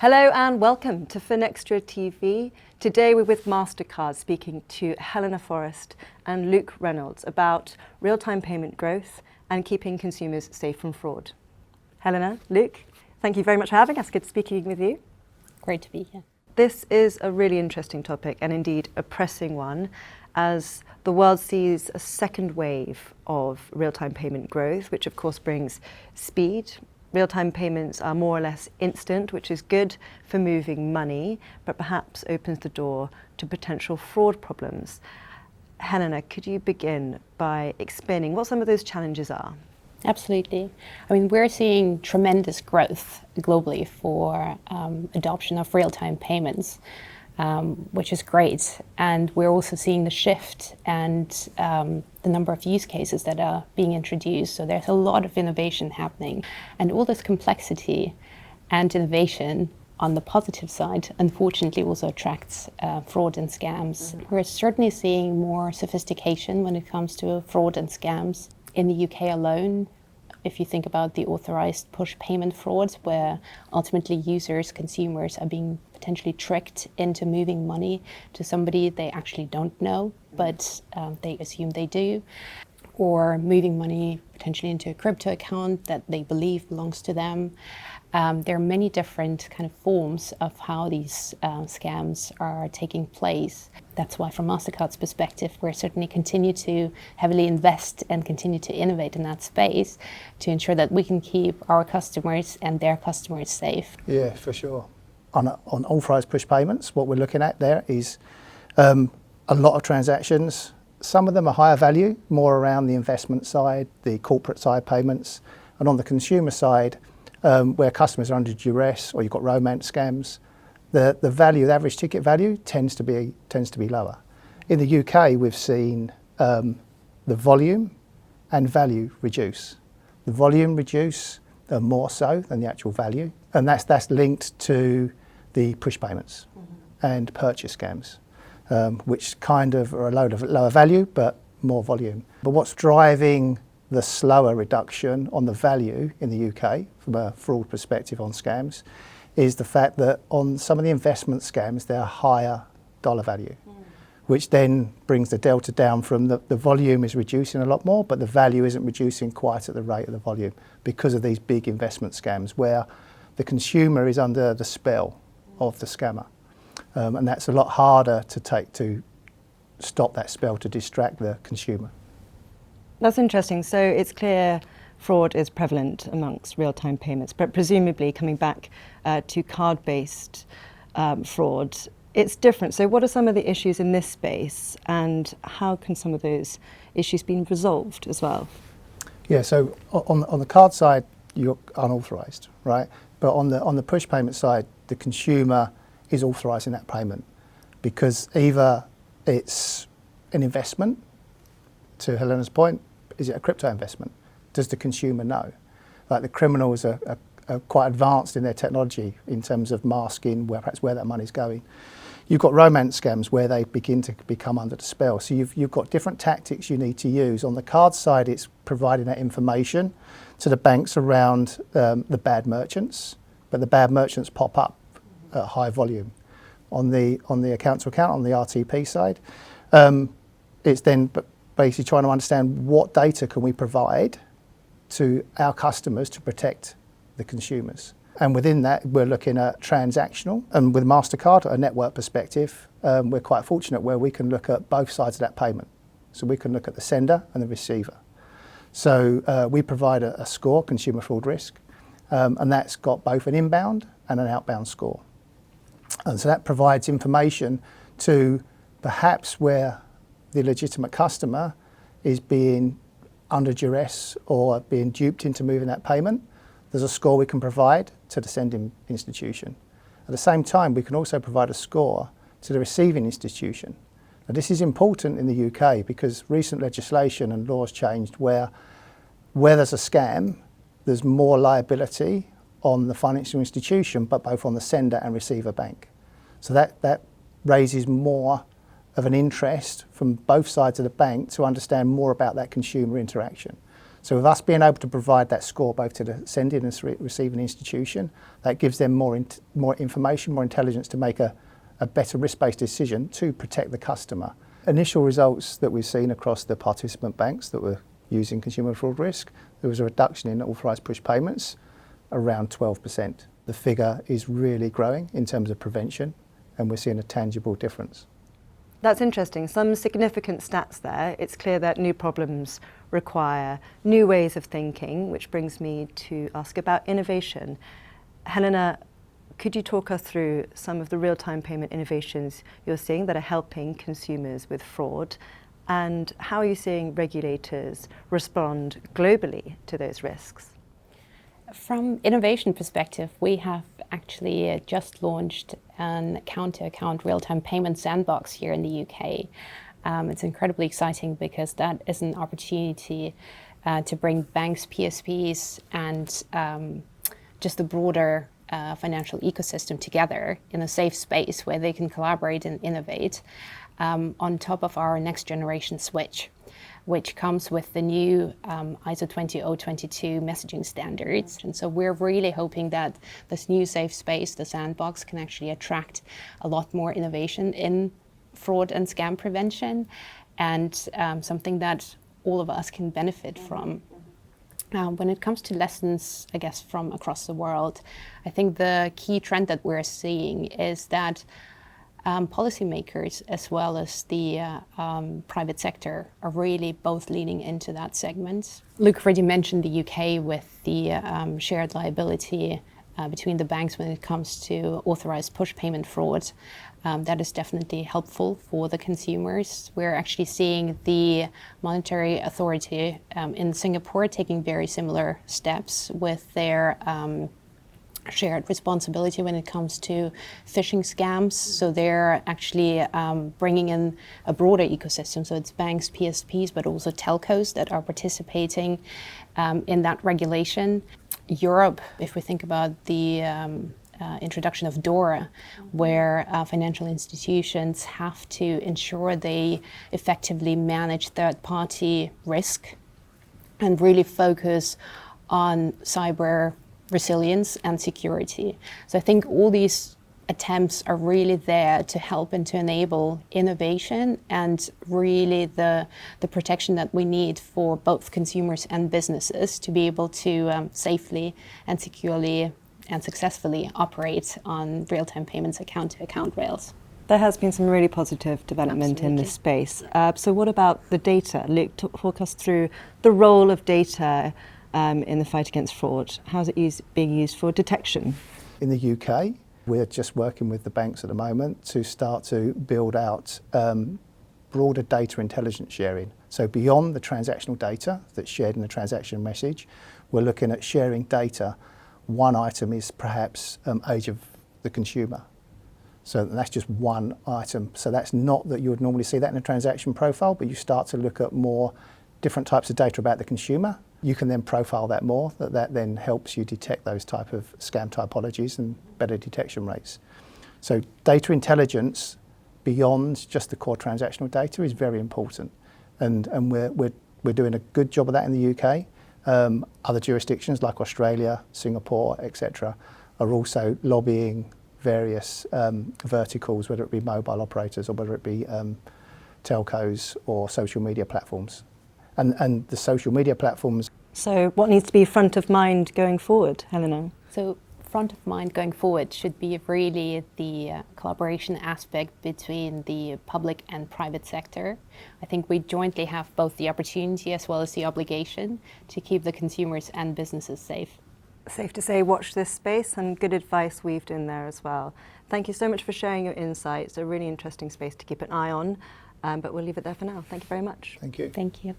Hello and welcome to FinextraTV. Today we're with Mastercard speaking to Helena Forest and Luke Reynolds about real-time payment growth and keeping consumers safe from fraud. Helena, Luke, thank you very much for having us. Good speaking with you. Great to be here. This is a really interesting topic and indeed a pressing one as the world sees a second wave of real-time payment growth, which of course brings speed. Real-time payments are more or less instant, which is good for moving money, but perhaps opens the door to potential fraud problems. Helena, could you begin by explaining what some of those challenges are? Absolutely. I mean, we're seeing tremendous growth globally for adoption of real-time payments, which is great. And we're also seeing the shift and the number of use cases that are being introduced. So there's a lot of innovation happening. And all this complexity and innovation on the positive side, unfortunately, also attracts fraud and scams. Mm-hmm. We're certainly seeing more sophistication when it comes to fraud and scams. In the UK alone, if you think about the authorized push payment frauds, where ultimately users, consumers are being potentially tricked into moving money to somebody they actually don't know, but they assume they do, or moving money potentially into a crypto account that they believe belongs to them. There are many different kind of forms of how these scams are taking place. That's why from Mastercard's perspective, we're certainly continue to heavily invest and continue to innovate in that space to ensure that we can keep our customers and their customers safe. Yeah, for sure. On authorised push payments, what we're looking at there is a lot of transactions. Some of them are higher value, more around the investment side, the corporate side payments, and on the consumer side, where customers are under duress or you've got romance scams, the value, the average ticket value tends to be lower. In the UK, we've seen the volume and value reduce. The volume reduce more so than the actual value, and that's linked to the push payments and purchase scams, which kind of are a load of lower value but more volume. But what's driving the slower reduction on the value in the UK from a fraud perspective on scams is the fact that on some of the investment scams, they're higher dollar value, which then brings the delta down from the volume is reducing a lot more, but the value isn't reducing quite at the rate of the volume because of these big investment scams where the consumer is under the spell of the scammer. And that's a lot harder to stop that spell, to distract the consumer. That's interesting. So it's clear fraud is prevalent amongst real-time payments, but presumably coming back to card-based fraud, it's different. So what are some of the issues in this space and how can some of those issues be resolved as well? Yeah, so on the card side, you're unauthorised, right? But on the push payment side, the consumer is authorising that payment because either it's an investment, to Helena's point, is it a crypto investment? Does the consumer know? Like the criminals are quite advanced in their technology in terms of masking perhaps where that money's going. You've got romance scams where they begin to become under the spell. So you've got different tactics you need to use. On the card side, it's providing that information to the banks around the bad merchants, but the bad merchants pop up at high volume. On the account to account, on the RTP side, it's then basically trying to understand what data can we provide to our customers to protect the consumers. And within that, we're looking at transactional. And with Mastercard, a network perspective, we're quite fortunate where we can look at both sides of that payment. So we can look at the sender and the receiver. So we provide a score, consumer fraud risk, and that's got both an inbound and an outbound score. And so that provides information to perhaps where the legitimate customer is being under duress or being duped into moving that payment. There's a score we can provide to the sending institution. At the same time, we can also provide a score to the receiving institution. Now, this is important in the UK because recent legislation and laws changed where there's a scam, there's more liability on the financial institution, but both on the sender and receiver bank. So that raises more of an interest from both sides of the bank to understand more about that consumer interaction. So with us being able to provide that score both to the sending and receiving institution, that gives them more information, more intelligence to make a better risk-based decision to protect the customer. Initial results that we've seen across the participant banks that were using consumer fraud risk, there was a reduction in authorised push payments around 12%. The figure is really growing in terms of prevention, and we're seeing a tangible difference. That's interesting. Some significant stats there. It's clear that new problems require new ways of thinking, which brings me to ask about innovation. Helena, could you talk us through some of the real-time payment innovations you're seeing that are helping consumers with fraud? And how are you seeing regulators respond globally to those risks? From innovation perspective, we have actually just launched an account-to-account real-time payment sandbox here in the UK. It's incredibly exciting because that is an opportunity to bring banks, PSPs, and just the broader financial ecosystem together in a safe space where they can collaborate and innovate on top of our next generation switch, which comes with the new ISO 20022 messaging standards. And so we're really hoping that this new safe space, the sandbox, can actually attract a lot more innovation in fraud and scam prevention, and something that all of us can benefit from. When it comes to lessons, I guess, from across the world, I think the key trend that we're seeing is that policymakers as well as the private sector are really both leaning into that segment. Luke already mentioned the UK with the shared liability between the banks when it comes to authorized push payment fraud. That is definitely helpful for the consumers. We're actually seeing the monetary authority in Singapore taking very similar steps with their shared responsibility when it comes to phishing scams. So they're actually bringing in a broader ecosystem. So it's banks, PSPs, but also telcos that are participating in that regulation. Europe, if we think about the introduction of DORA, where financial institutions have to ensure they effectively manage third-party risk and really focus on cyber resilience and security. So I think all these attempts are really there to help and to enable innovation and really the protection that we need for both consumers and businesses to be able to safely and securely and successfully operate on real-time payments account-to-account rails. There has been some really positive development in this space. So what about the data? Luke, talk us through the role of data in the fight against fraud. How's it being used for detection? In the UK, we're just working with the banks at the moment to start to build out broader data intelligence sharing. So beyond the transactional data that's shared in the transaction message, we're looking at sharing data. One item is perhaps age of the consumer. So that's just one item. So that's not that you would normally see that in a transaction profile, but you start to look at more different types of data about the consumer. You can then profile that more, that then helps you detect those type of scam typologies and better detection rates. So data intelligence beyond just the core transactional data is very important. And we're doing a good job of that in the UK. Other jurisdictions like Australia, Singapore, etc., are also lobbying various verticals, whether it be mobile operators or whether it be telcos or social media platforms. And the social media platforms. So what needs to be front of mind going forward, Helena? So front of mind going forward should be really the collaboration aspect between the public and private sector. I think we jointly have both the opportunity as well as the obligation to keep the consumers and businesses safe. Safe to say, watch this space, and good advice weaved in there as well. Thank you so much for sharing your insights. A really interesting space to keep an eye on, but we'll leave it there for now. Thank you very much. Thank you. Thank you.